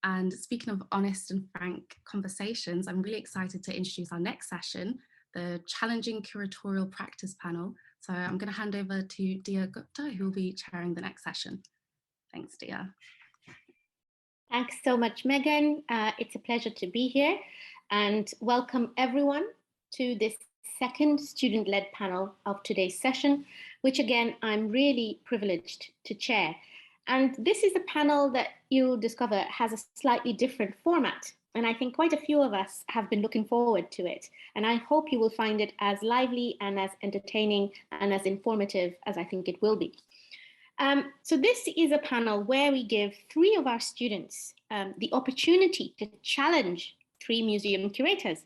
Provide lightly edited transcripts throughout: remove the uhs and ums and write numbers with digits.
And speaking of honest and frank conversations, I'm really excited to introduce our next session, the Challenging Curatorial Practice panel. So I'm going to hand over to Diya Gupta, who will be chairing the next session. Thanks, Diya. Thanks so much, Megan. It's a pleasure to be here, and welcome everyone to this second student-led panel of today's session, which again, I'm really privileged to chair. And this is a panel that you'll discover has a slightly different format. And I think quite a few of us have been looking forward to it. And I hope you will find it as lively and as entertaining and as informative as I think it will be. So this is a panel where we give 3 of our students the opportunity to challenge 3 museum curators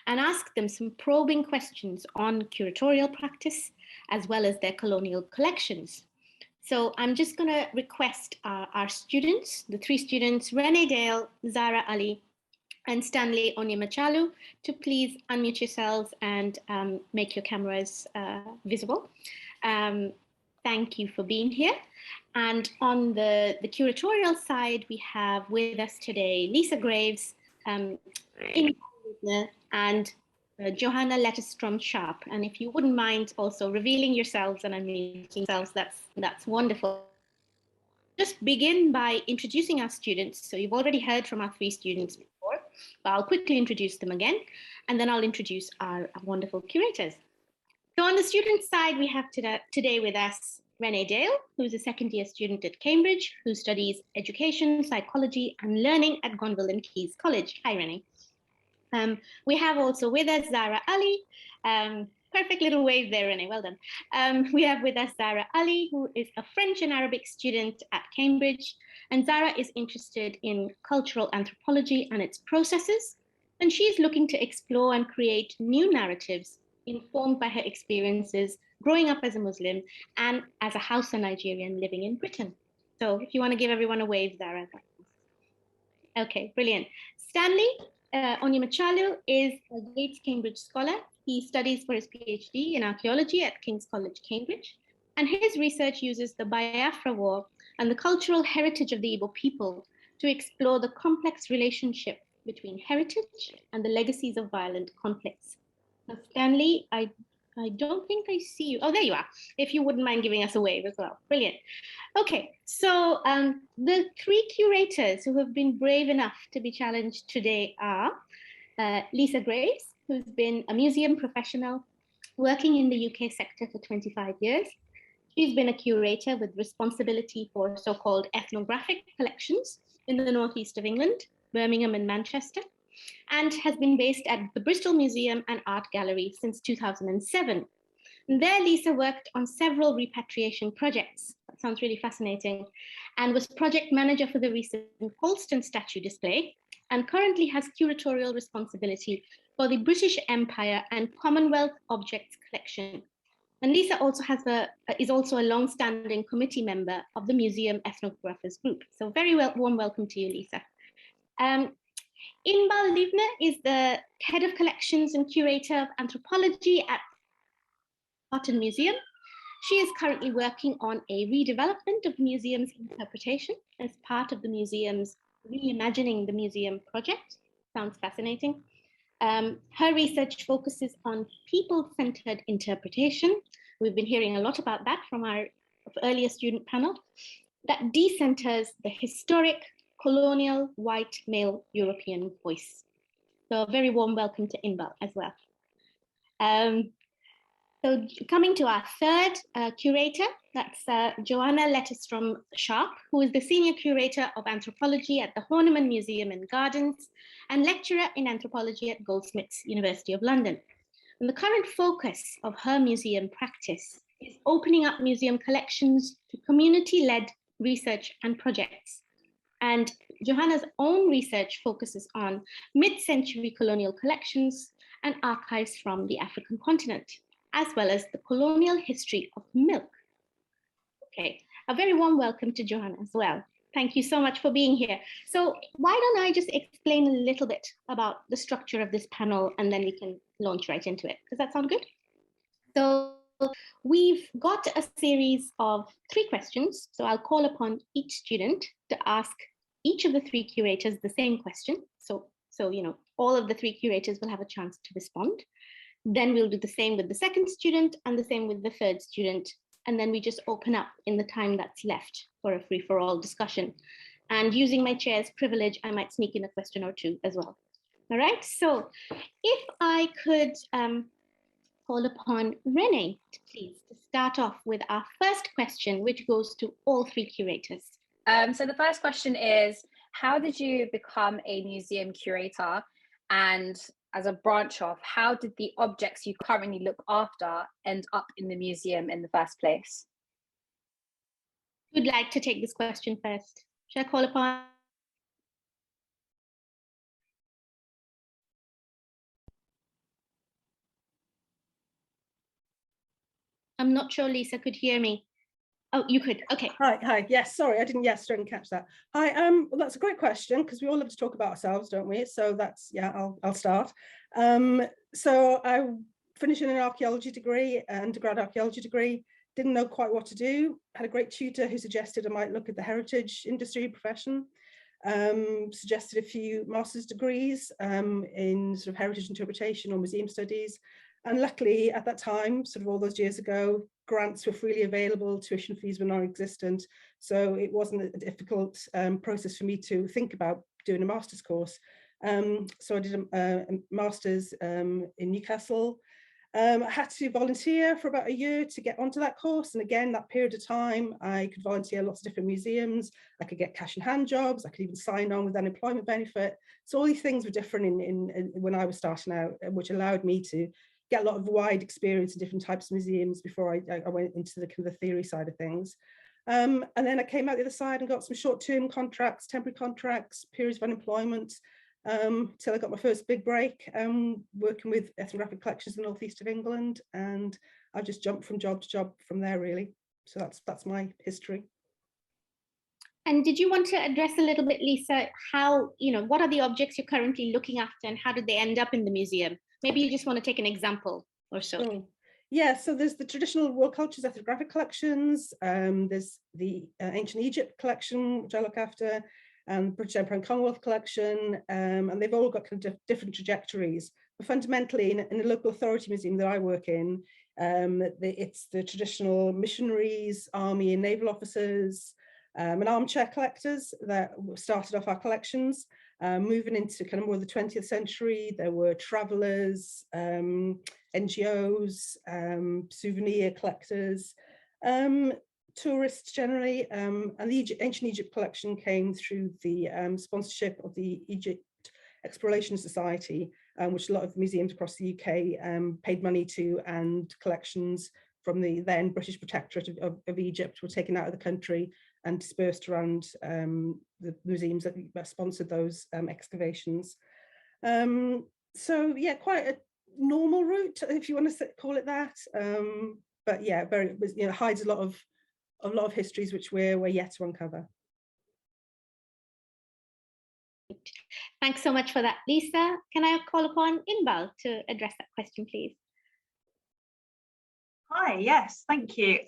and ask them some probing questions on curatorial practice, as well as their colonial collections. So I'm just going to request our students, the 3 students, Renae, Zarah Ali, and Stanley Onyemechalu, to please unmute yourselves and make your cameras visible. Thank you for being here. And on the curatorial side, we have with us today Lisa Graves, Inbal, and Johanna Zetterstrom-Sharp. And if you wouldn't mind also revealing yourselves and unmuting yourselves, that's wonderful. Just begin by introducing our students. So you've already heard from our 3 students before, but I'll quickly introduce them again, and then I'll introduce our wonderful curators. So on the student side, we have today with us Renae, who's a second-year student at Cambridge, who studies education, psychology, and learning at Gonville and Keys College. Hi, Renae. We have also with us Zarah Ali. Perfect little wave there, Renae, well done. We have with us Zarah Ali, who is a French and Arabic student at Cambridge. And Zarah is interested in cultural anthropology and its processes. And she's looking to explore and create new narratives informed by her experiences growing up as a Muslim and as a Hausa Nigerian living in Britain. So if you want to give everyone a wave, Zarah. Okay, brilliant. Stanley Onyemechalu is a Gates Cambridge scholar. He studies for his PhD in archaeology at King's College, Cambridge. And his research uses the Biafra War and the cultural heritage of the Igbo people to explore the complex relationship between heritage and the legacies of violent conflicts. Now, Stanley, I don't think I see you. Oh, there you are. If you wouldn't mind giving us a wave as well. Brilliant. Okay, so the 3 curators who have been brave enough to be challenged today are Lisa Graves, who's been a museum professional working in the UK sector for 25 years. She's been a curator with responsibility for so-called ethnographic collections in the northeast of England, Birmingham and Manchester, and has been based at the Bristol Museum and Art Gallery since 2007. And there, Lisa worked on several repatriation projects. That sounds really fascinating, and was project manager for the recent Colston statue display, and currently has curatorial responsibility for the British Empire and Commonwealth Objects Collection. And Lisa also is also a long-standing committee member of the Museum Ethnographers Group. So very warm welcome to you, Lisa. Inbal is the head of collections and curator of anthropology at Powell-Cotton Museum. She is currently working on a redevelopment of the museum's interpretation as part of the museum's Reimagining the Museum project. Sounds fascinating. Her research focuses on people-centered interpretation. We've been hearing a lot about that from our earlier student panel, that decenters the historic, colonial, white, male European voice. So a very warm welcome to Inbal as well. So coming to our third curator, that's Johanna Zetterstrom-Sharp, who is the senior curator of anthropology at the Horniman Museum and Gardens and lecturer in anthropology at Goldsmiths, University of London. And the current focus of her museum practice is opening up museum collections to community-led research and projects. And Johanna's own research focuses on mid-century colonial collections and archives from the African continent, as well as the colonial history of milk. Okay, a very warm welcome to Johanna as well. Thank you so much for being here. So why don't I just explain a little bit about the structure of this panel, and then we can launch right into it. Does that sound good? So we've got a series of 3 questions. So I'll call upon each student to ask each of the three curators the same question. So all of the three curators will have a chance to respond. Then we'll do the same with the second student and the same with the third student. And then we just open up in the time that's left for a free-for-all discussion. And using my chair's privilege, I might sneak in a question or two as well. All right, so if I could call upon Renae, please, to start off with our first question, which goes to all three curators. So the first question is, how did you become a museum curator? And as a branch off, how did the objects you currently look after end up in the museum in the first place? Who'd like to take this question first? Shall I call upon? I'm not sure Lisa could hear me. Oh, you could. Okay. Hi. Yes, sorry, I didn't catch that. Hi. Well, that's a great question because we all love to talk about ourselves, don't we? So that's, yeah, I'll start. So I finished in an archaeology degree, undergrad archaeology degree. Didn't know quite what to do. Had a great tutor who suggested I might look at the heritage industry profession. Suggested a few master's degrees in sort of heritage interpretation or museum studies. And luckily at that time, sort of all those years ago, grants were freely available, tuition fees were non-existent. So it wasn't a difficult process for me to think about doing a master's course. So I did a master's in Newcastle. I had to volunteer for about a year to get onto that course. And again, that period of time, I could volunteer lots of different museums. I could get cash in hand jobs. I could even sign on with unemployment benefit. So all these things were different in when I was starting out, which allowed me to get a lot of wide experience in different types of museums before I went into the kind of the theory side of things. And then I came out the other side and got some short-term contracts, temporary contracts, periods of unemployment, till I got my first big break, working with ethnographic collections in the northeast of England. And I just jumped from job to job from there, really. So that's my history. And did you want to address a little bit, Lisa, how, what are the objects you're currently looking after and how did they end up in the museum? Maybe you just want to take an example or so. Sure. Yeah, so there's the traditional world cultures ethnographic collections, there's the ancient Egypt collection, which I look after, and British Empire and Commonwealth collection, and they've all got kind of different trajectories. But fundamentally, in a local authority museum that I work in, it's the traditional missionaries, army and naval officers, and armchair collectors that started off our collections. Moving into kind of more of the 20th century, there were travelers, NGOs, souvenir collectors, tourists generally, and the ancient Egypt collection came through the sponsorship of the Egypt Exploration Society, which a lot of museums across the UK paid money to, and collections from the then British Protectorate of Egypt were taken out of the country and dispersed around the museums that sponsored those excavations. So yeah, quite a normal route, if you want to call it that. But yeah, very, hides a lot of histories which we're yet to uncover. Thanks so much for that, Lisa. Can I call upon Inbal to address that question, please? Hi, yes, thank you.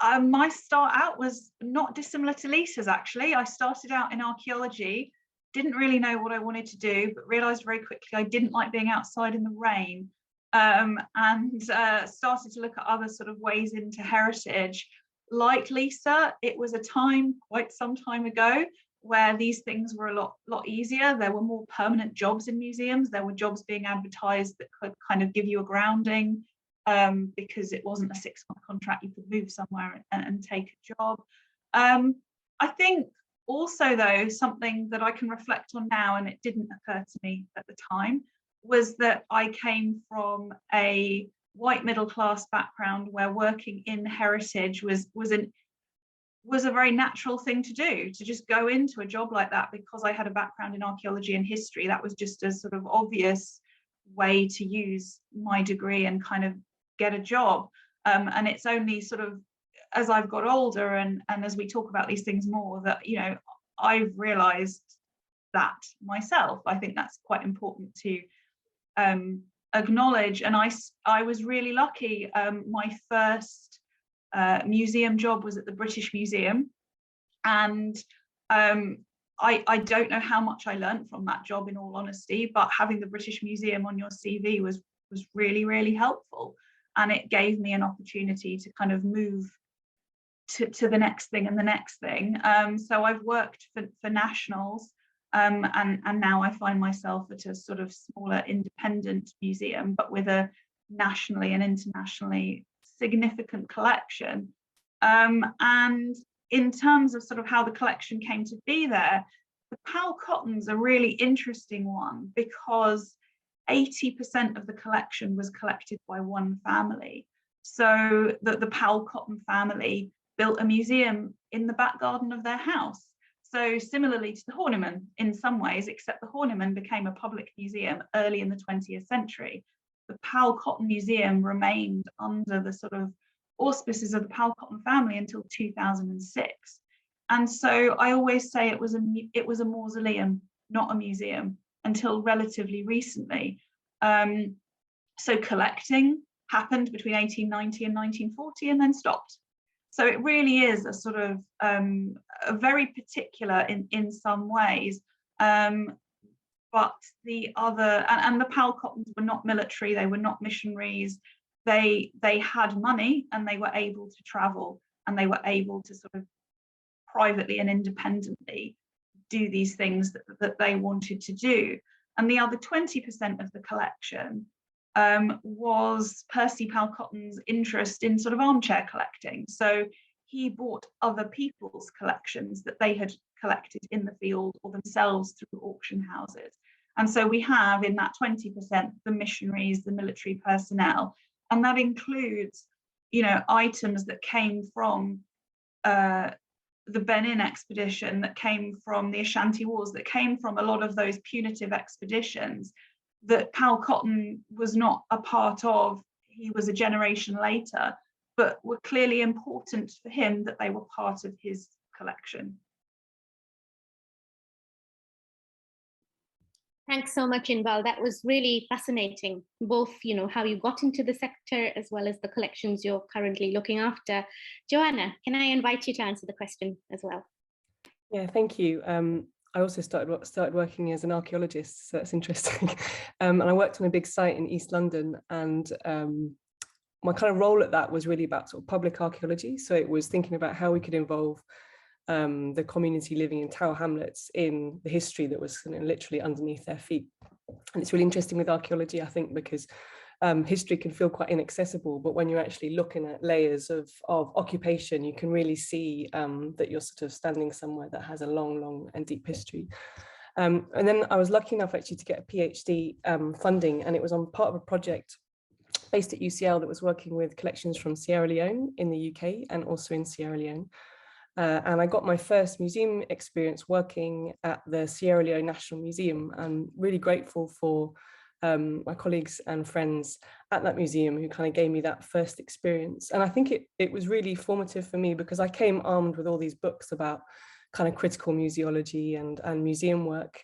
My start out was not dissimilar to Lisa's, actually. I started out in archaeology, didn't really know what I wanted to do, but realised very quickly I didn't like being outside in the rain, and started to look at other sort of ways into heritage. Like Lisa, it was a time, quite some time ago, where these things were a lot easier. There were more permanent jobs in museums. There were jobs being advertised that could kind of give you a grounding, because it wasn't a 6-month contract. You could move somewhere and take a job. I think also, though, something that I can reflect on now, and it didn't occur to me at the time, was that I came from a white middle class background where working in heritage was a very natural thing to do, to just go into a job like that. Because I had a background in archaeology and history, that was just a sort of obvious way to use my degree and kind of get a job. And it's only sort of as I've got older and as we talk about these things more that, I've realized that myself. I think that's quite important to acknowledge. And I was really lucky. My first museum job was at the British Museum, and I don't know how much I learned from that job, in all honesty, but having the British Museum on your CV was really, really helpful. And it gave me an opportunity to kind of move to the next thing and the next thing. So I've worked for nationals, and now I find myself at a sort of smaller independent museum, but with a nationally and internationally significant collection. And in terms of sort of how the collection came to be there, the Powell-Cotton's a really interesting one, because 80% of the collection was collected by one family. So the Powell-Cotton family built a museum in the back garden of their house. So similarly to the Horniman in some ways, except the Horniman became a public museum early in the 20th century. The Powell-Cotton Museum remained under the sort of auspices of the Powell-Cotton family until 2006. And so I always say it was a mausoleum, not a museum, until relatively recently. So collecting happened between 1890 and 1940 and then stopped. So it really is a sort of a very particular in some ways, but the other, and the Powell-Cottons were not military, they were not missionaries, they had money and they were able to travel, and they were able to sort of privately and independently do these things that they wanted to do. And the other 20% of the collection was Percy Powell-Cotton's interest in sort of armchair collecting. So he bought other people's collections that they had collected in the field or themselves through auction houses. And so we have in that 20% the missionaries, the military personnel, and that includes, you know, items that came from the Benin expedition, that came from the Ashanti Wars, that came from a lot of those punitive expeditions that Powell-Cotton was not a part of. He was a generation later, but were clearly important for him that they were part of his collection. Thanks so much, Inbal. That was really fascinating, both, you know, how you got into the sector as well as the collections you're currently looking after. Joanna, can I invite you to answer the question as well? Yeah, thank you. I also started working as an archaeologist, so that's interesting. And I worked on a big site in East London, and my kind of role at that was really about sort of public archaeology. So it was thinking about how we could involve the community living in Tower Hamlets in the history that was literally underneath their feet. And it's really interesting with archaeology, I think, because history can feel quite inaccessible, but when you're actually looking at layers of occupation, you can really see that you're sort of standing somewhere that has a long and deep history. And then I was lucky enough actually to get a PhD funding, and it was on part of a project based at UCL that was working with collections from Sierra Leone in the UK and also in Sierra Leone. And I got my first museum experience working at the Sierra Leone National Museum. I'm really grateful for my colleagues and friends at that museum who kind of gave me that first experience. And I think it was really formative for me, because I came armed with all these books about kind of critical museology and museum work.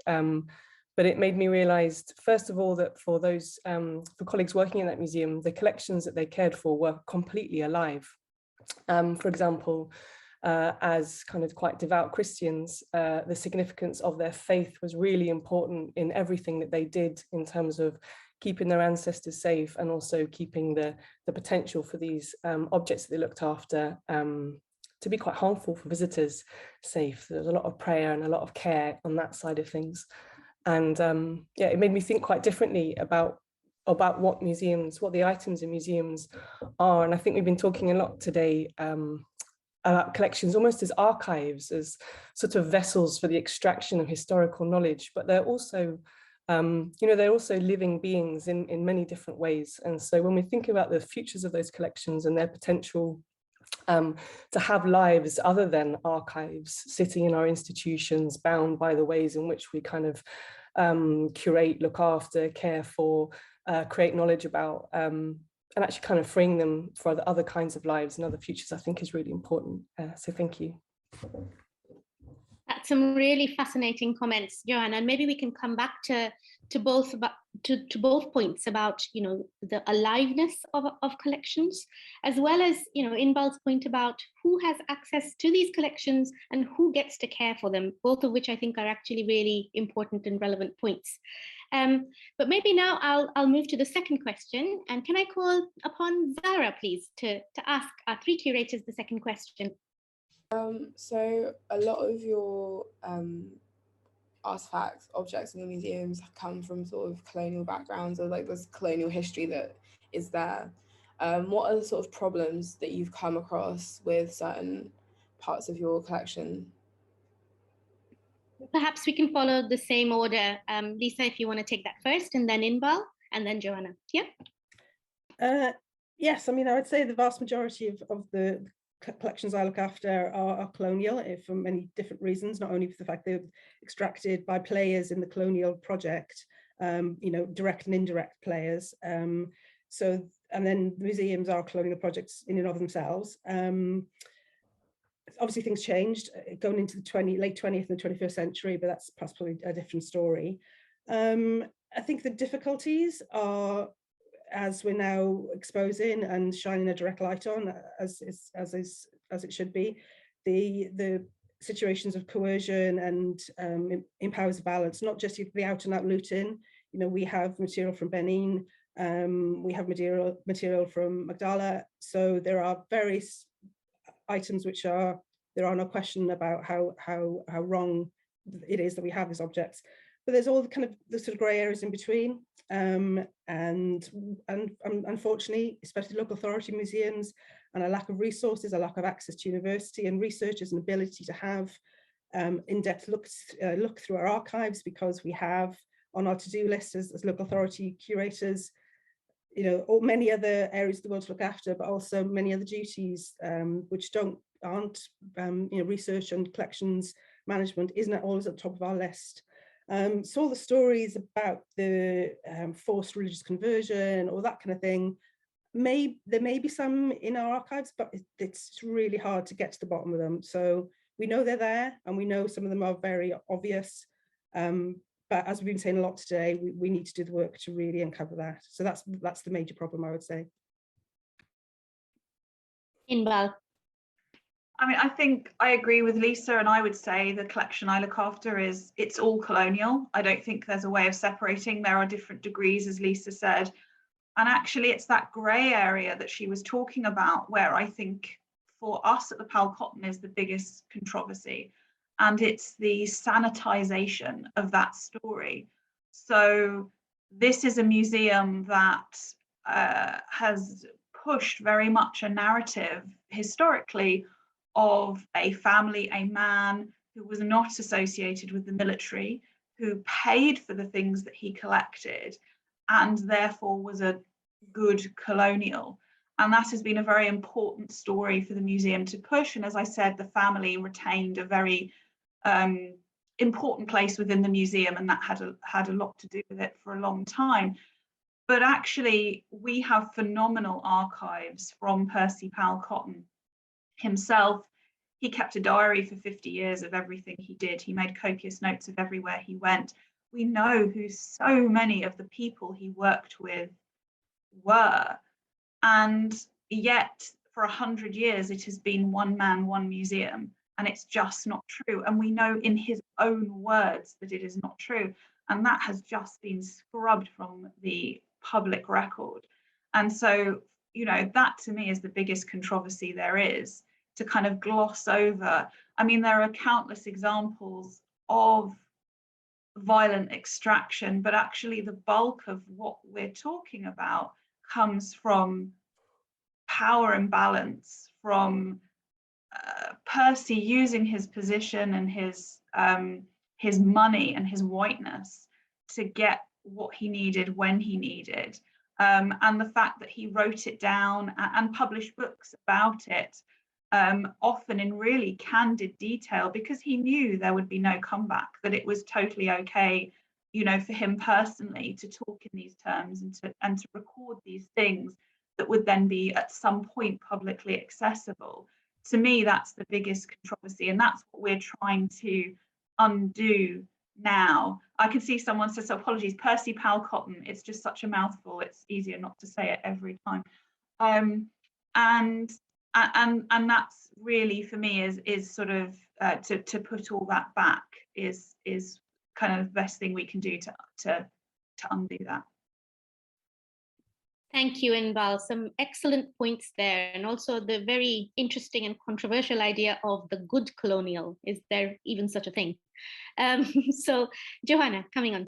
But it made me realize, first of all, that for those for colleagues working in that museum, the collections that they cared for were completely alive. For example, as kind of quite devout Christians, the significance of their faith was really important in everything that they did in terms of keeping their ancestors safe, and also keeping the potential for these objects that they looked after to be quite harmful for visitors safe. There was a lot of prayer and a lot of care on that side of things. And yeah, it made me think quite differently about what the items in museums are. And I think we've been talking a lot today about collections almost as archives, as sort of vessels for the extraction of historical knowledge, but they're also, they're also living beings in many different ways. And so when we think about the futures of those collections and their potential to have lives other than archives, sitting in our institutions, bound by the ways in which we kind of curate, look after, care for, create knowledge about, and actually kind of freeing them for other kinds of lives and other futures, I think is really important. So thank you. That's some really fascinating comments, Joanna, and maybe we can come back to both points about, you know, the aliveness of collections, as well as, you know, Inbal's point about who has access to these collections and who gets to care for them, both of which I think are actually really important and relevant points. But maybe now I'll move to the second question, and can I call upon Zarah, please, to ask our three curators the second question. So a lot of your artifacts, objects in the museums come from sort of colonial backgrounds, or like this colonial history that is there. What are the sort of problems that you've come across with certain parts of your collection? Perhaps we can follow the same order. Lisa, if you want to take that first, and then Inbal, and then Johanna. Yeah. Yes, I mean, I would say the vast majority of the collections I look after are colonial, for many different reasons, not only for the fact they're extracted by players in the colonial project, you know, direct and indirect players. So, and then museums are colonial projects in and of themselves. Obviously things changed going into the late 20th and 21st century, but that's possibly a different story. I think the difficulties are, as we're now exposing and shining a direct light on, as it should be, the situations of coercion and impowers of balance, not just the out and out looting. You know, we have material from Benin, we have material from Magdala, so there are various items which there are no question about how wrong it is that we have these objects. But there's all the sort of grey areas in between, and unfortunately, especially local authority museums, and a lack of resources, a lack of access to university and researchers, and ability to have in-depth look through our archives, because we have on our to-do list as local authority curators, you know, many other areas of the world to look after, but also many other duties which aren't you know, research and collections management isn't always at the top of our list. So all the stories about the forced religious conversion or that kind of thing, there may be some in our archives, but it's really hard to get to the bottom of them. So we know they're there, and we know some of them are very obvious. But as we've been saying a lot today, we need to do the work to really uncover that. So that's the major problem, I would say. Inbal. I mean, I think I agree with Lisa, and I would say the collection I look after it's all colonial. I don't think there's a way of separating. There are different degrees, as Lisa said. And actually, it's that grey area that she was talking about where I think for us at the Powell-Cotton is the biggest controversy. And it's the sanitization of that story. So this is a museum that has pushed very much a narrative historically of a family, a man who was not associated with the military, who paid for the things that he collected, and therefore was a good colonial. And that has been a very important story for the museum to push. And as I said, the family retained a very important place within the museum, and that had a lot to do with it for a long time. But actually, we have phenomenal archives from Percy Powell-Cotton himself. He kept a diary for 50 years of everything he did. He made copious notes of everywhere he went. We know who so many of the people he worked with were. And yet, for 100 years, it has been one man, one museum. And it's just not true. And we know in his own words that it is not true. And that has just been scrubbed from the public record. And so, you know, that to me is the biggest controversy there is, to kind of gloss over. I mean, there are countless examples of violent extraction, but actually the bulk of what we're talking about comes from power imbalance, from Percy using his position and his money and his whiteness to get what he needed when he needed, and the fact that he wrote it down and published books about it, often in really candid detail, because he knew there would be no comeback, that it was totally okay, you know, for him personally to talk in these terms and to record these things that would then be at some point publicly accessible. To me, that's the biggest controversy, and that's what we're trying to undo now. I can see someone says, so apologies, Percy Powell-Cotton. It's just such a mouthful. It's easier not to say it every time. And that's really for me is sort of to put all that back is kind of the best thing we can do to undo that. Thank you, Inbal. Some excellent points there, and also the very interesting and controversial idea of the good colonial. Is there even such a thing? So, Johanna, coming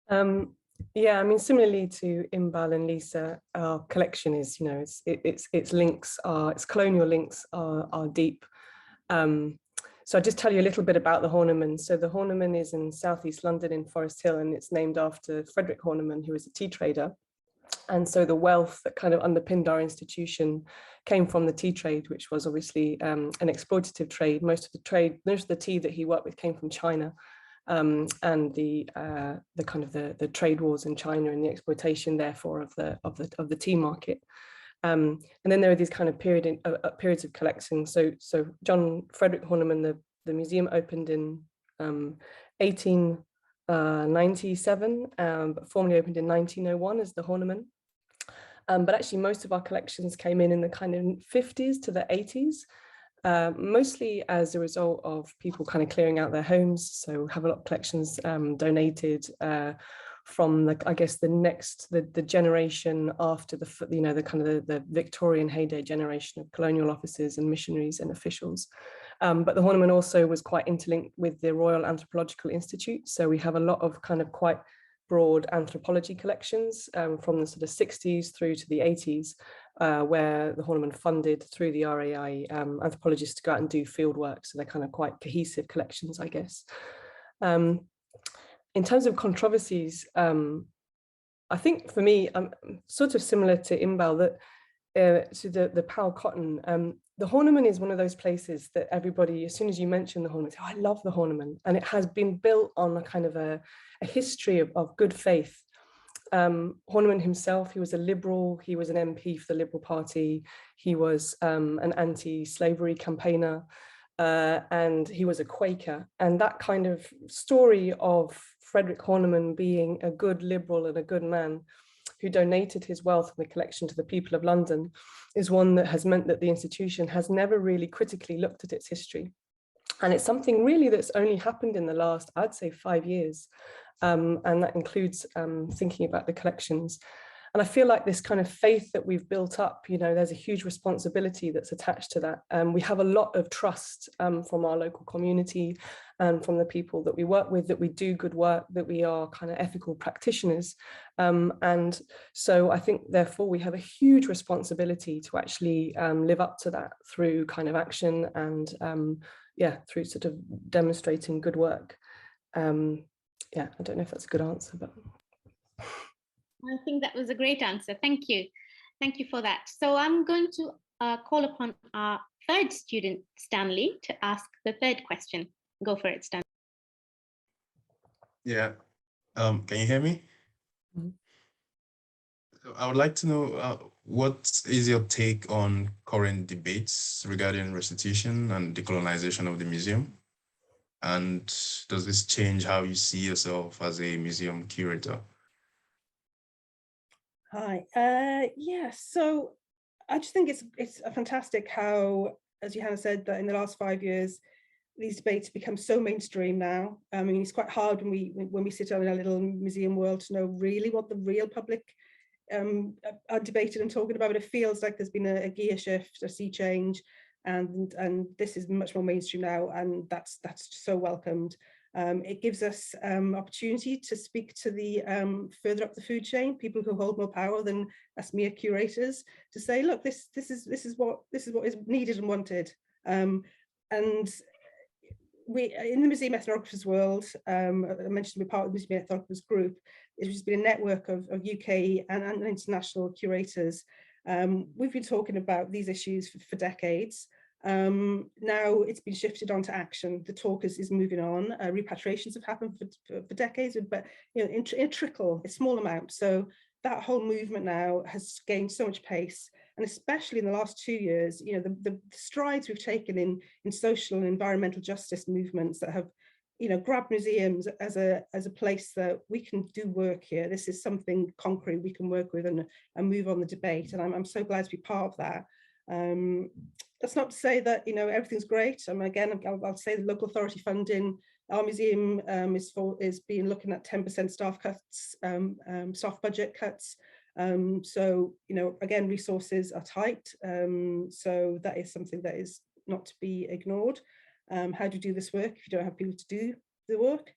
on. Yeah, I mean, similarly to Inbal and Lisa, our collection is, you know, its links are, its colonial links are deep. So I'll just tell you a little bit about the Horniman. So the Horniman is in Southeast London in Forest Hill, and it's named after Frederick Horniman, who was a tea trader. And so the wealth that kind of underpinned our institution came from the tea trade, which was obviously an exploitative trade. Most of the tea that he worked with came from China, and the kind of the trade wars in China and the exploitation, therefore, of the tea market. And then there are these kind of periods of collecting. So John Frederick Horniman, the museum opened in 1897, but formally opened in 1901 as the Horniman. But actually most of our collections came in the kind of 50s to the 80s, mostly as a result of people kind of clearing out their homes. So have a lot of collections donated from the generation after the Victorian heyday generation of colonial officers and missionaries and officials. But the Horniman also was quite interlinked with the Royal Anthropological Institute. So we have a lot of kind of quite broad anthropology collections from the sort of 60s through to the 80s, where the Horniman funded through the RAI anthropologists to go out and do field work. So they're kind of quite cohesive collections, I guess. In terms of controversies, I think for me, I'm sort of similar to Inbal, that to the Powell-Cotton. The Horniman is one of those places that everybody, as soon as you mention the Horniman, say, oh, I love the Horniman. And it has been built on a kind of a history of good faith. Horniman himself, he was a liberal, he was an MP for the Liberal Party, he was an anti-slavery campaigner, and he was a Quaker. And that kind of story of Frederick Horniman being a good liberal and a good man who donated his wealth and the collection to the people of London is one that has meant that the institution has never really critically looked at its history. And it's something really that's only happened in the last, I'd say, 5 years. And that includes thinking about the collections. And I feel like this kind of faith that we've built up, you know, there's a huge responsibility that's attached to that. We have a lot of trust from our local community and from the people that we work with, that we do good work, that we are kind of ethical practitioners. And so I think, therefore, we have a huge responsibility to actually live up to that through kind of action and, through sort of demonstrating good work. I don't know if that's a good answer, but... I think that was a great answer. Thank you. Thank you for that. So I'm going to call upon our third student, Stanley, to ask the third question. Go for it, Stanley. Yeah. Can you hear me? Mm-hmm. I would like to know what is your take on current debates regarding restitution and decolonization of the museum? And does this change how you see yourself as a museum curator? Hi. So I just think it's fantastic how, as Johanna said, that in the last 5 years, these debates become so mainstream now. I mean, it's quite hard when we sit down in our little museum world to know really what the real public are debated and talking about. But it feels like there's been a gear shift, a sea change, and this is much more mainstream now, and that's so welcomed. It gives us opportunity to speak to the further up the food chain, people who hold more power than us mere curators, to say, look, this is what is needed and wanted. And we, in the museum ethnographers world, I mentioned we're part of the museum ethnographers group. It's just been a network of UK and international curators. We've been talking about these issues for decades. Now it's been shifted onto action. The talk is moving on. Repatriations have happened for decades, but you know, in a trickle, a small amount. So that whole movement now has gained so much pace. and especially in the last 2 years, you know, the strides we've taken in social and environmental justice movements that have, you know, grabbed museums as a place that we can do work here. This is something concrete we can work with and move on the debate, and I'm so glad to be part of that. That's not to say that, you know, everything's great. Again, I'll say the local authority funding, our museum is being looking at 10% staff cuts, staff budget cuts. So, you know, again, resources are tight. So that is something that is not to be ignored. How do you do this work if you don't have people to do the work?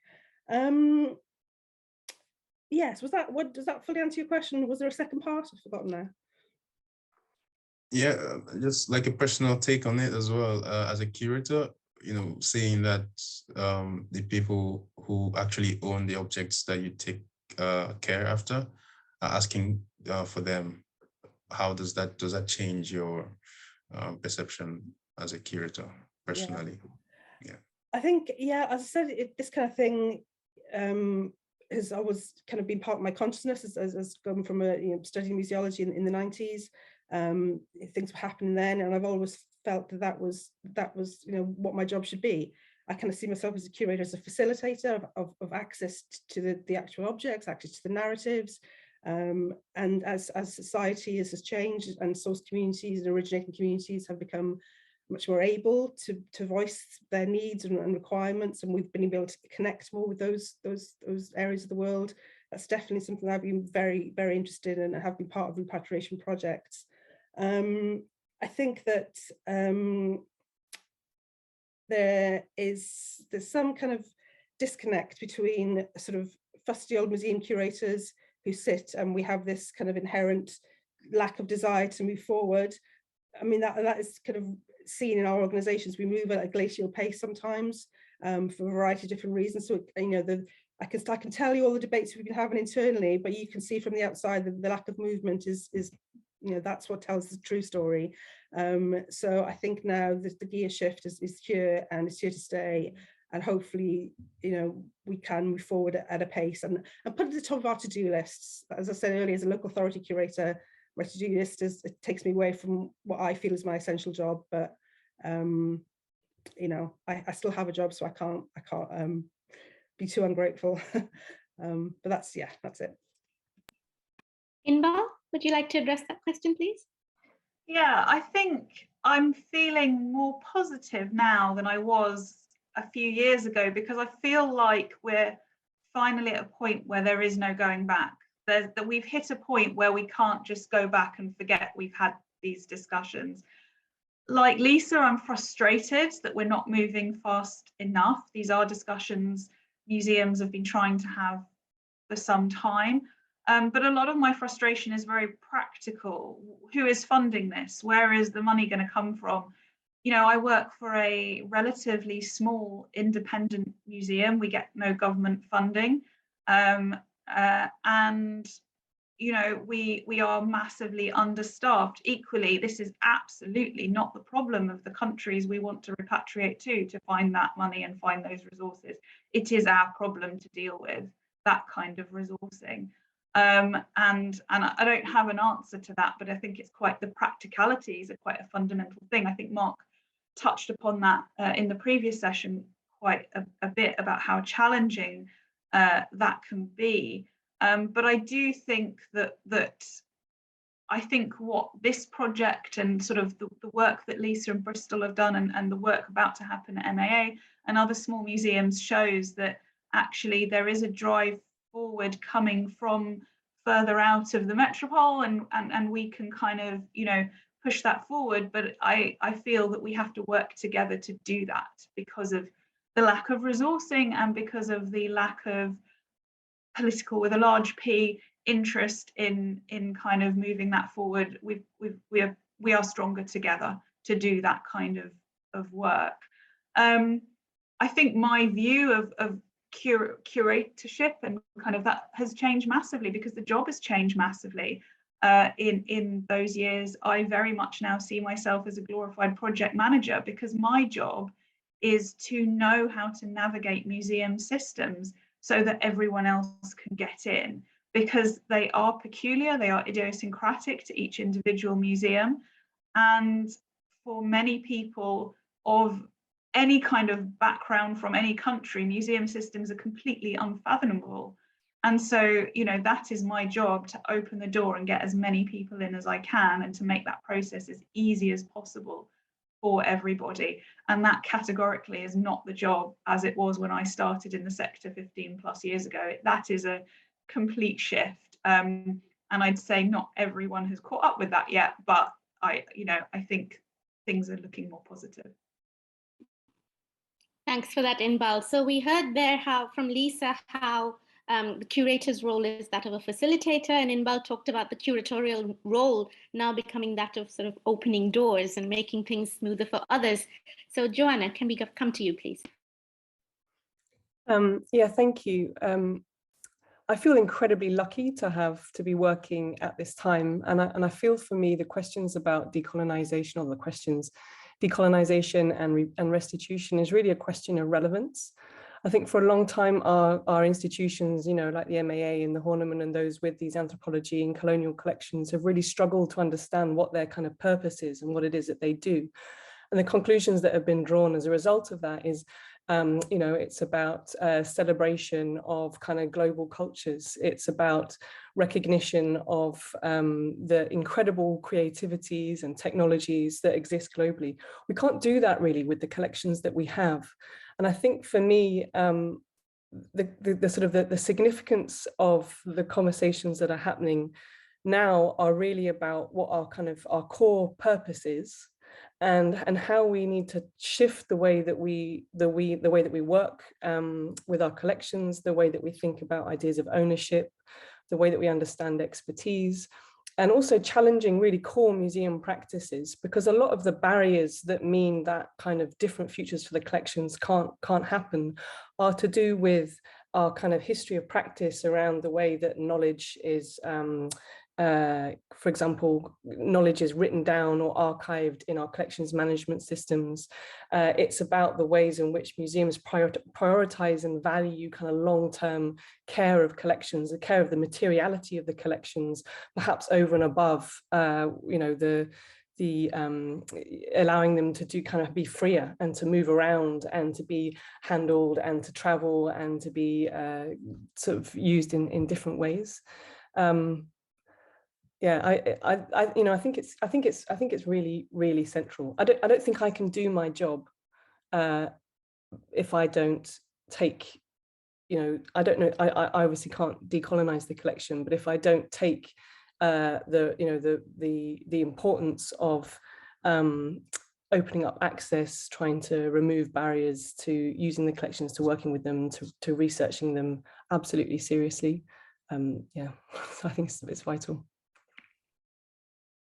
Yes, does that fully answer your question? Was there a second part? I've forgotten now. Yeah, just like a personal take on it as well. As a curator, you know, seeing that the people who actually own the objects that you take care after are asking for them, how does that change your perception as a curator personally? Yeah. I think, yeah, as I said, this kind of thing has always kind of been part of my consciousness as going from studying museology in the 90s. Things were happening then, and I've always felt that was you know, what my job should be. I kind of see myself as a curator, as a facilitator of access to the actual objects, access to the narratives, and as society has changed and source communities and originating communities have become much more able to voice their needs and requirements, and we've been able to connect more with those areas of the world. That's definitely something I've been very, very interested in and have been part of repatriation projects. I think that there's some kind of disconnect between sort of fusty old museum curators who sit, and we have this kind of inherent lack of desire to move forward. I mean, that is kind of seen in our organizations. We move at a glacial pace sometimes for a variety of different reasons. So, you know, I can tell you all the debates we've been having internally, but you can see from the outside that the lack of movement is, you know, that's what tells the true story. So I think now the gear shift is here, and it's here to stay. And hopefully, you know, we can move forward at a pace and put it at the top of our to-do lists. As I said earlier, as a local authority curator, my to-do list it takes me away from what I feel is my essential job. But you know, I still have a job, so I can't be too ungrateful. But that's it. Inbal, would you like to address that question, please? Yeah, I think I'm feeling more positive now than I was a few years ago, because I feel like we're finally at a point where there is no going back. That we've hit a point where we can't just go back and forget we've had these discussions. Like Lisa, I'm frustrated that we're not moving fast enough. These are discussions museums have been trying to have for some time. But a lot of my frustration is very practical. Who is funding this? Where is the money going to come from? You know, I work for a relatively small independent museum. We get no government funding. And, you know, we are massively understaffed. Equally, this is absolutely not the problem of the countries we want to repatriate to find that money and find those resources. It is our problem to deal with that kind of resourcing. And I don't have an answer to that, but I think it's quite, the practicalities are quite a fundamental thing. I think Mark touched upon that in the previous session quite a bit about how challenging that can be. But I do think that I think what this project and sort of the work that Lisa and Bristol have done and the work about to happen at MAA and other small museums shows that actually there is a drive forward coming from further out of the metropole, and we can kind of, you know, push that forward. But I feel that we have to work together to do that because of the lack of resourcing and because of the lack of political, with a large P, interest in kind of moving that forward. We are stronger together to do that kind of work. I think my view of curatorship and kind of that has changed massively because the job has changed massively in those years. I very much now see myself as a glorified project manager because my job is to know how to navigate museum systems so that everyone else can get in. because they are peculiar, they are idiosyncratic to each individual museum. And for many people of any kind of background from any country, museum systems are completely unfathomable. And so, you know, that is my job, to open the door and get as many people in as I can, and to make that process as easy as possible for everybody. And that categorically is not the job as it was when I started in the sector 15 plus years ago. That is a complete shift. And I'd say not everyone has caught up with that yet, but I think things are looking more positive. Thanks for that, Inbal. So we heard there from Lisa how the curator's role is that of a facilitator, and Inbal talked about the curatorial role now becoming that of sort of opening doors and making things smoother for others. So Joanna, can we come to you, please? Yeah, thank you. I feel incredibly lucky to be working at this time, and I feel, for me, the questions about decolonization, or the questions decolonization and restitution, is really a question of relevance. I think for a long time, our institutions, you know, like the MAA and the Horniman and those with these anthropology and colonial collections, have really struggled to understand what their kind of purpose is and what it is that they do. And the conclusions that have been drawn as a result of that is, you know, it's about celebration of kind of global cultures. It's about recognition of the incredible creativities and technologies that exist globally. We can't do that really with the collections that we have. And I think for me, the significance of the conversations that are happening now are really about what our core purpose is, and how we need to shift the way that we work with our collections, the way that we think about ideas of ownership, the way that we understand expertise, and also challenging really core museum practices, because a lot of the barriers that mean that kind of different futures for the collections can't happen are to do with our kind of history of practice around the way that knowledge is, for example, knowledge is written down or archived in our collections management systems. It's about the ways in which museums prioritize and value kind of long-term care of collections, the care of the materiality of the collections, perhaps over and above, you know, the allowing them to kind of be freer and to move around and to be handled and to travel and to be sort of used in different ways. Yeah, I think it's really, really central. I don't think I can do my job if I don't take, you know, I don't know, I obviously can't decolonize the collection, but if I don't take the importance of opening up access, trying to remove barriers to using the collections, to working with them, to researching them absolutely seriously, yeah, so I think it's vital.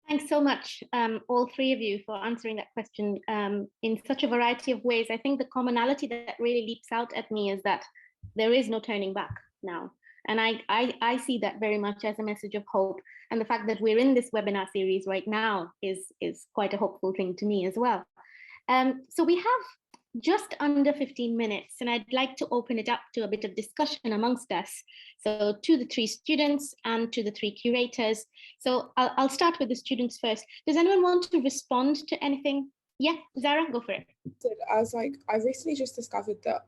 Thanks so much, all three of you, for answering that question in such a variety of ways. I think the commonality that really leaps out at me is that there is no turning back now. And I see that very much as a message of hope. And the fact that we're in this webinar series right now is quite a hopeful thing to me as well. So we have just under 15 minutes, and I'd like to open it up to a bit of discussion amongst us. So to the three students and to the three curators. So I'll start with the students first. Does anyone want to respond to anything? Yeah, Zara, go for it. I recently just discovered that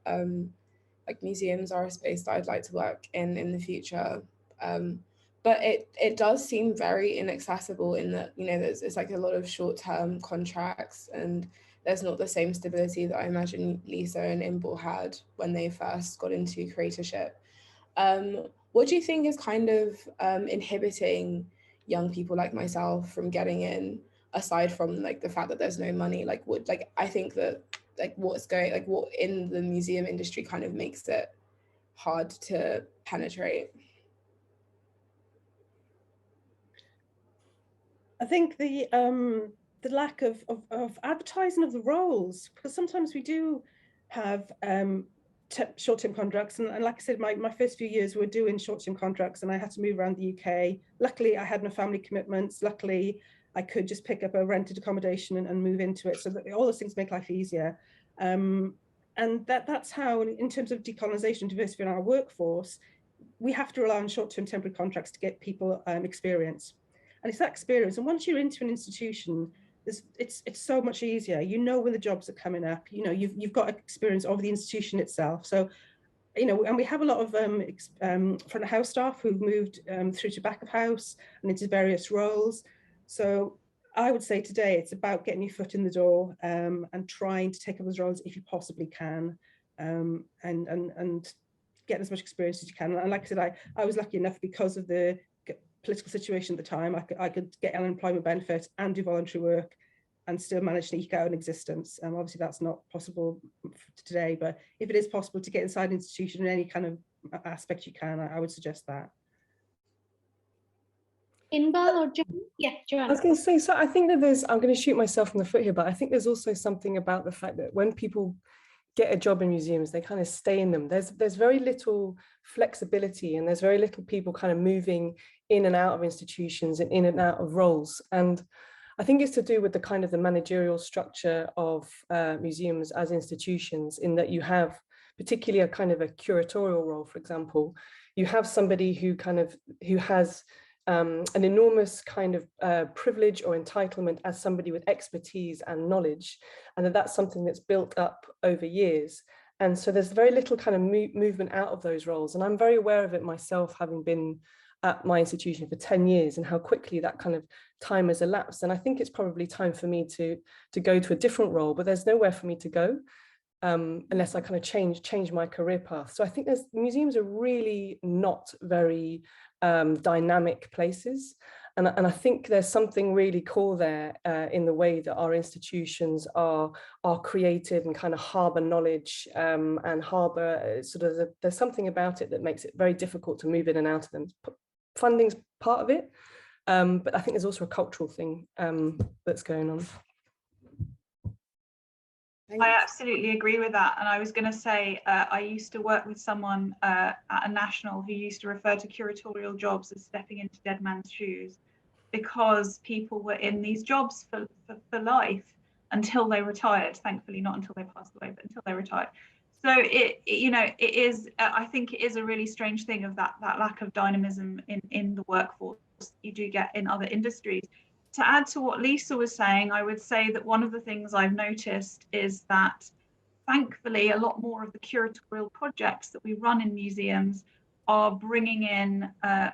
like museums are a space that I'd like to work in the future. But it does seem very inaccessible in that, you know, it's like a lot of short-term contracts, and there's not the same stability that I imagine Lisa and Inbal had when they first got into curatorship. What do you think is kind of inhibiting young people like myself from getting in, aside from like the fact that there's no money? I think that what in the museum industry kind of makes it hard to penetrate? I think the lack of advertising of the roles, because sometimes we do have short-term contracts, and like I said, my first few years were doing short-term contracts, and I had to move around the UK. Luckily, I had no family commitments. Luckily, I could just pick up a rented accommodation and move into it. So that all those things make life easier. And that's how, in terms of decolonization, diversity in our workforce, we have to rely on short-term temporary contracts to get people experience. And it's that experience. And once you're into an institution, it's so much easier. You know when the jobs are coming up. You know, you've got experience of the institution itself. So, you know, and we have a lot of front of house staff who've moved through to back of house and into various roles. So I would say today it's about getting your foot in the door and trying to take up those roles if you possibly can, and get as much experience as you can. And like I said, I was lucky enough because of the political situation at the time. I could get unemployment benefit and do voluntary work and still manage to eke out an existence. Obviously that's not possible today, but if it is possible to get inside an institution in any kind of aspect you can, I would suggest that. Inbal or Johan? Yeah, Joanna. I was going to say, so I think that I'm going to shoot myself in the foot here, but I think there's also something about the fact that when people get a job in museums, they kind of stay in them. There's very little flexibility, and there's very little people kind of moving in and out of institutions and in and out of roles. And I think it's to do with the kind of the managerial structure of museums as institutions, in that you have particularly a kind of a curatorial role, for example. You have somebody who has an enormous kind of privilege or entitlement as somebody with expertise and knowledge, and that's something that's built up over years. And so there's very little kind of movement out of those roles. And I'm very aware of it myself, having been at my institution for 10 years and how quickly that kind of time has elapsed. And I think it's probably time for me to go to a different role, but there's nowhere for me to go unless I kind of change my career path. So I think museums are really not very dynamic places. And I think there's something really cool there in the way that our institutions are creative and kind of harbour knowledge and harbour there's something about it that makes it very difficult to move in and out of them. Funding's part of it, but I think there's also a cultural thing that's going on. I absolutely agree with that. And I was going to say, I used to work with someone at a national who used to refer to curatorial jobs as stepping into dead man's shoes, because people were in these jobs for life until they retired. Thankfully, not until they passed away, but until they retired. So it is, I think it is a really strange thing of that lack of dynamism in the workforce you do get in other industries. To add to what Lisa was saying, I would say that one of the things I've noticed is that thankfully a lot more of the curatorial projects that we run in museums are bringing in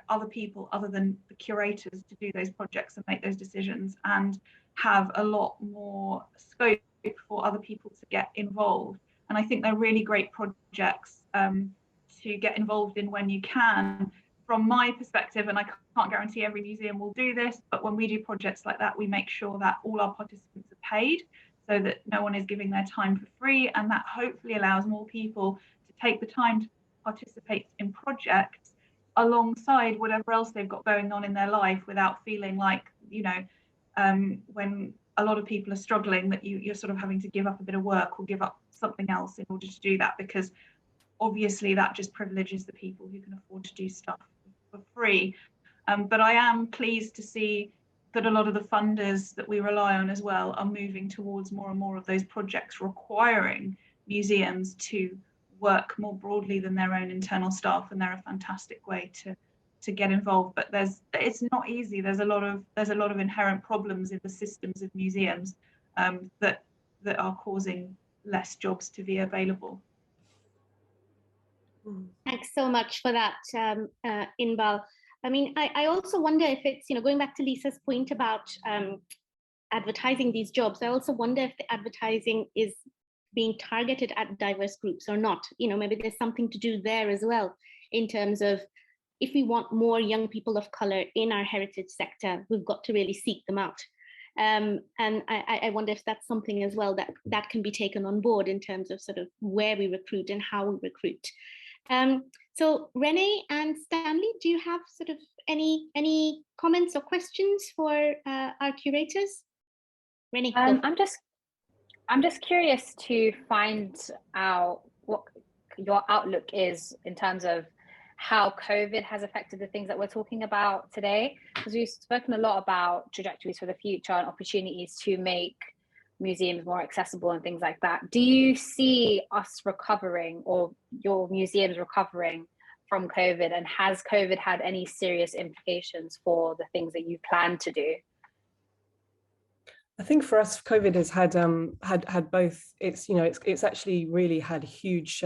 other people other than the curators to do those projects and make those decisions, and have a lot more scope for other people to get involved. And I think they're really great projects to get involved in when you can. From my perspective, and I can't guarantee every museum will do this, but when we do projects like that, we make sure that all our participants are paid so that no one is giving their time for free, and that hopefully allows more people to take the time to participate in projects alongside whatever else they've got going on in their life, without feeling like, when a lot of people are struggling, that you're sort of having to give up a bit of work or give up something else in order to do that, because obviously that just privileges the people who can afford to do stuff for free. But I am pleased to see that a lot of the funders that we rely on as well are moving towards more and more of those projects requiring museums to work more broadly than their own internal staff, and they're a fantastic way to get involved. But it's not easy. There's a lot of inherent problems in the systems of museums that are causing less jobs to be available. Thanks so much for that, Inbal. I mean, I also wonder if it's, going back to Lisa's point about advertising these jobs, I also wonder if the advertising is being targeted at diverse groups or not. Maybe there's something to do there as well, in terms of, if we want more young people of color in our heritage sector, we've got to really seek them out. And I wonder if that's something as well that can be taken on board in terms of sort of where we recruit and how we recruit. So Renae and Stanley, do you have sort of any comments or questions for our curators? Renae, I'm just curious to find out what your outlook is in terms of how COVID has affected the things that we're talking about today, because we've spoken a lot about trajectories for the future and opportunities to make museums more accessible and things like that. Do you see us recovering, or your museums recovering, from COVID, and has COVID had any serious implications for the things that you plan to do? I think for us, COVID has had both. It's actually really had huge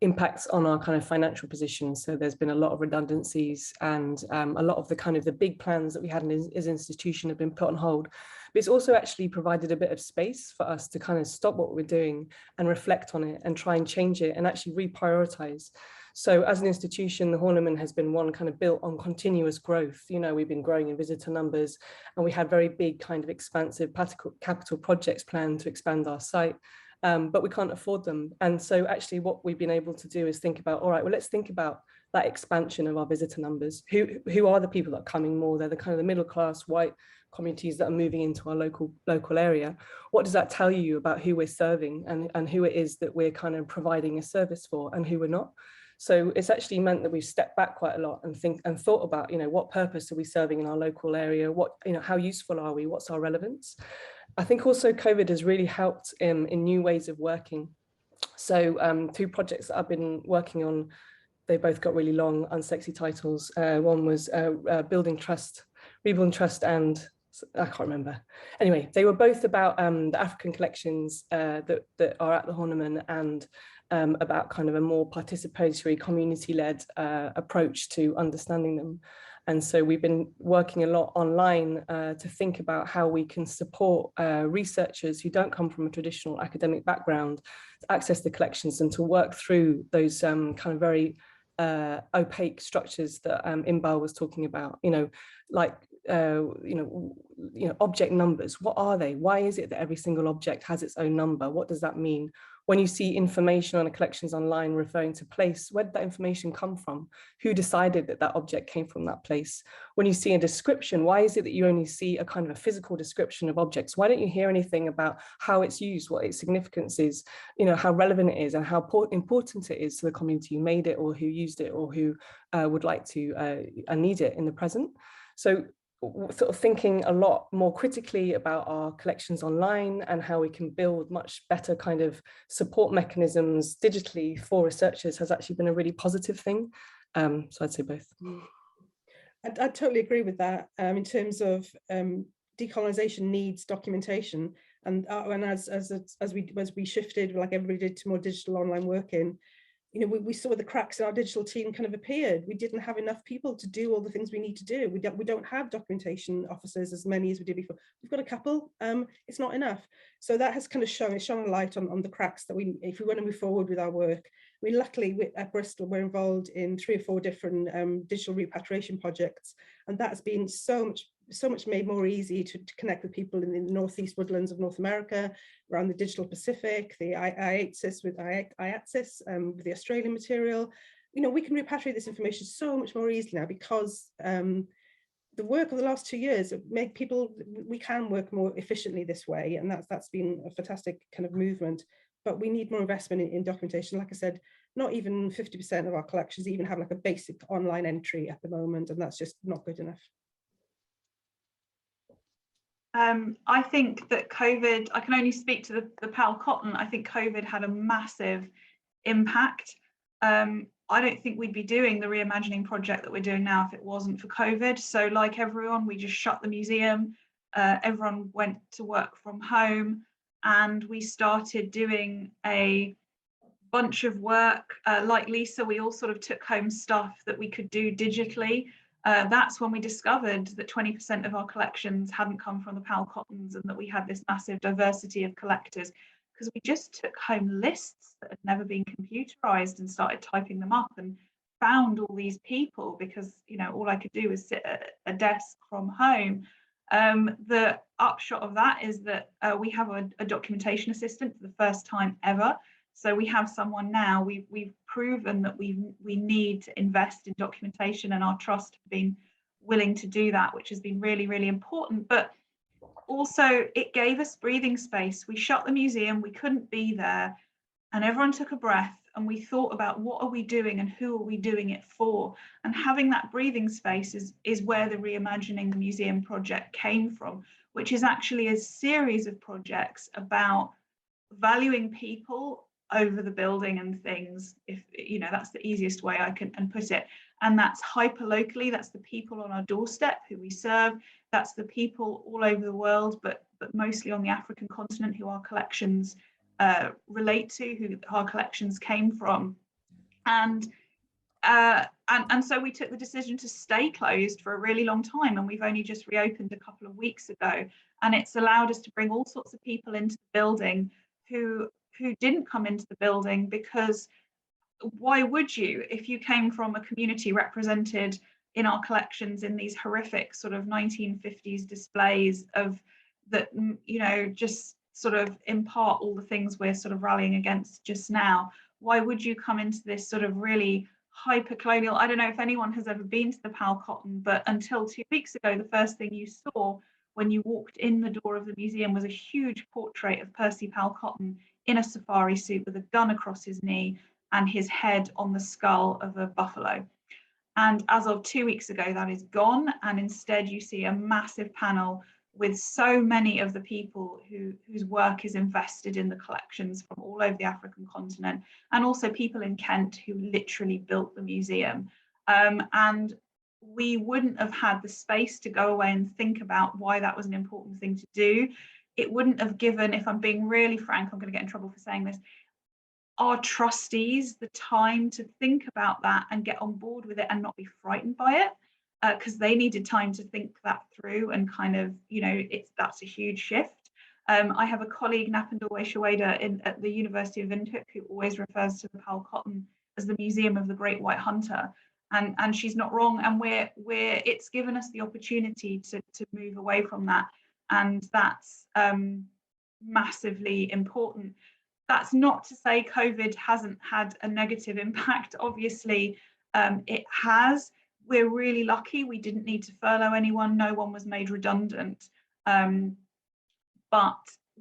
impacts on our kind of financial position. So there's been a lot of redundancies, and a lot of the kind of the big plans that we had as an institution have been put on hold. But it's also actually provided a bit of space for us to kind of stop what we're doing and reflect on it and try and change it and actually reprioritize. So as an institution, the Horniman has been one kind of built on continuous growth. We've been growing in visitor numbers, and we had very big kind of expansive capital projects planned to expand our site. But we can't afford them. And so actually what we've been able to do is think about, all right, well, let's think about that expansion of our visitor numbers. Who are the people that are coming more? They're the kind of the middle class white communities that are moving into our local area. What does that tell you about who we're serving and who it is that we're kind of providing a service for and who we're not? So it's actually meant that we've stepped back quite a lot and thought about, what purpose are we serving in our local area? How useful are we? What's our relevance? I think also COVID has really helped in new ways of working. So 2 projects that I've been working on, they both got really long, unsexy titles. One was Rebuilding Trust, and I can't remember. Anyway, they were both about the African collections that are at the Horniman, and about kind of a more participatory, community-led approach to understanding them. And so we've been working a lot online to think about how we can support researchers who don't come from a traditional academic background to access the collections and to work through those kind of very opaque structures that Inbal was talking about, object numbers. What are they? Why is it that every single object has its own number? What does that mean? When you see information on the collections online referring to place, where did that information come from? Who decided that that object came from that place? When you see a description, why is it that you only see a kind of a physical description of objects? Why don't you hear anything about how it's used, what its significance is, how relevant it is, and how important it is to the community who made it or who used it or who would like to and need it in the present? So sort of thinking a lot more critically about our collections online and how we can build much better kind of support mechanisms digitally for researchers has actually been a really positive thing. So I'd say both. I totally agree with that. In terms of decolonization needs documentation, and as we shifted, like everybody did, to more digital online working, we saw the cracks in our digital team kind of appeared. We didn't have enough people to do all the things we need to do. We don't have documentation officers as many as we did before. We've got a couple, it's not enough. So that has kind of shone a light on the cracks that if we want to move forward with our work. Luckily at Bristol, we're involved in 3 or 4 different digital repatriation projects. And that's been so much made more easy to connect with people in the northeast woodlands of North America, around the digital Pacific, the IATSIS with with the Australian material. We can repatriate this information so much more easily now because the work of the last 2 years we can work more efficiently this way, and that's been a fantastic kind of movement. But we need more investment in documentation. Like I said, not even 50% of our collections even have like a basic online entry at the moment, and that's just not good enough. I think that COVID, I can only speak to the Powell-Cotton, I think COVID had a massive impact. I don't think we'd be doing the reimagining project that we're doing now if it wasn't for COVID. So like everyone, we just shut the museum, everyone went to work from home, and we started doing a bunch of work. Like Lisa, we all sort of took home stuff that we could do digitally. That's when we discovered that 20% of our collections hadn't come from the Powell-Cottons, and that we had this massive diversity of collectors, because we just took home lists that had never been computerized and started typing them up and found all these people, because all I could do was sit at a desk from home. The upshot of that is that we have a documentation assistant for the first time ever. So we have someone now, we've proven that we need to invest in documentation, and our trust have been willing to do that, which has been really, really important. But also it gave us breathing space. We shut the museum, we couldn't be there, and everyone took a breath, and we thought about what are we doing and who are we doing it for? And having that breathing space is where the Reimagining the Museum project came from, which is actually a series of projects about valuing people over the building and things, if you know, that's the easiest way I can put it. And that's hyper locally, that's the people on our doorstep who we serve, that's the people all over the world, but mostly on the African continent who our collections relate to, who our collections came from. And so we took the decision to stay closed for a really long time, and we've only just reopened a couple of weeks ago, and it's allowed us to bring all sorts of people into the building who didn't come into the building, because why would you, if you came from a community represented in our collections in these horrific sort of 1950s displays of that, you know, just sort of impart all the things we're sort of rallying against just now, why would you come into this sort of really hyper-colonial? I don't know if anyone has ever been to the Powell-Cotton, but until 2 weeks ago, the first thing you saw when you walked in the door of the museum was a huge portrait of Percy Powell-Cotton in a safari suit with a gun across his knee and his head on the skull of a buffalo. And as of 2 weeks ago, that is gone. And instead you see a massive panel with so many of the people whose work is invested in the collections from all over the African continent, and also people in Kent who literally built the museum. And we wouldn't have had the space to go away and think about why that was an important thing to do. It wouldn't have given, if I'm being really frank, I'm going to get in trouble for saying this, our trustees the time to think about that and get on board with it and not be frightened by it, because they needed time to think that through and kind of, you know, that's a huge shift. I have a colleague, Napandorwe Shaweda, at the University of Windhoek, who always refers to the Powell-Cotton as the Museum of the Great White Hunter, and she's not wrong. And it's given us the opportunity to move away from that, and that's massively important. That's not to say COVID hasn't had a negative impact. Obviously, it has. We're really lucky. We didn't need to furlough anyone. No one was made redundant. But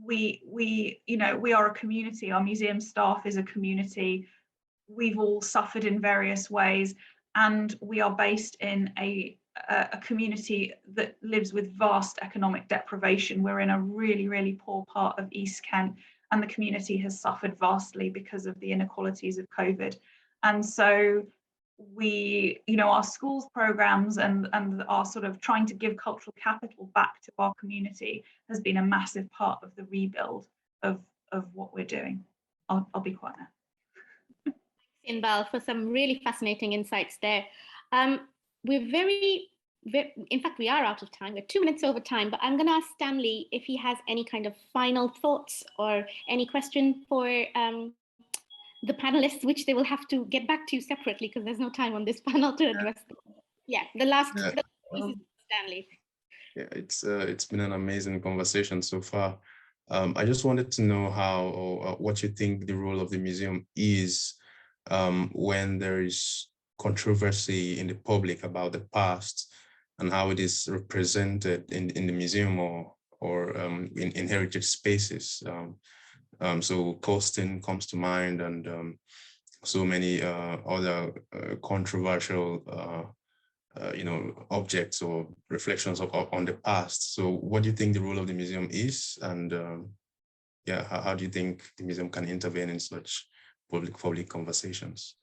we, you know, we are a community. Our museum staff is a community. We've all suffered in various ways, and we are based in a community that lives with vast economic deprivation. We're in a really, really poor part of East Kent, and the community has suffered vastly because of the inequalities of COVID. And so we, you know, our schools programs and our sort of trying to give cultural capital back to our community has been a massive part of the rebuild of what we're doing. I'll be quiet now. Thanks, Inbal, for some really fascinating insights there. We're very, in fact, we are out of time. We're 2 minutes over time, but I'm going to ask Stanley if he has any kind of final thoughts or any question for the panelists, which they will have to get back to separately because there's no time on this panel to address them. Yeah, the last piece is Stanley. Yeah, it's been an amazing conversation so far. I just wanted to know how or what you think the role of the museum is when there is controversy in the public about the past and how it is represented in the museum or in heritage spaces. So Colston comes to mind, and so many other controversial you know, objects or reflections on the past. So what do you think the role of the museum is? And yeah, how do you think the museum can intervene in such public conversations?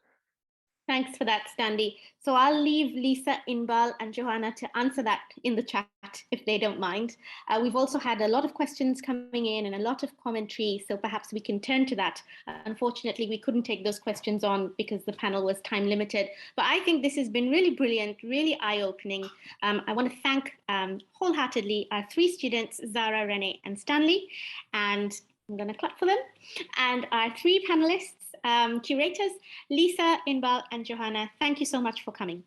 Thanks for that, Stanley. So I'll leave Lisa, Inbal, and Johanna to answer that in the chat if they don't mind. We've also had a lot of questions coming in and a lot of commentary, so perhaps we can turn to that. Unfortunately, we couldn't take those questions on because the panel was time limited, but I think this has been really brilliant, really eye-opening. I want to thank wholeheartedly our 3 students, Zarah, Renae, and Stanley, and I'm going to clap for them, and our 3 panelists, curators, Lisa, Inbal, and Johanna. Thank you so much for coming.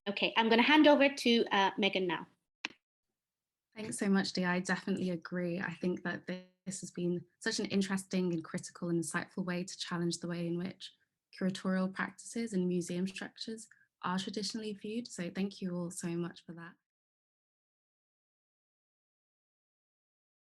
Okay, I'm going to hand over to Megan now. Thanks so much, Diya. I definitely agree. I think that this has been such an interesting and critical and insightful way to challenge the way in which curatorial practices and museum structures are traditionally viewed. So thank you all so much for that.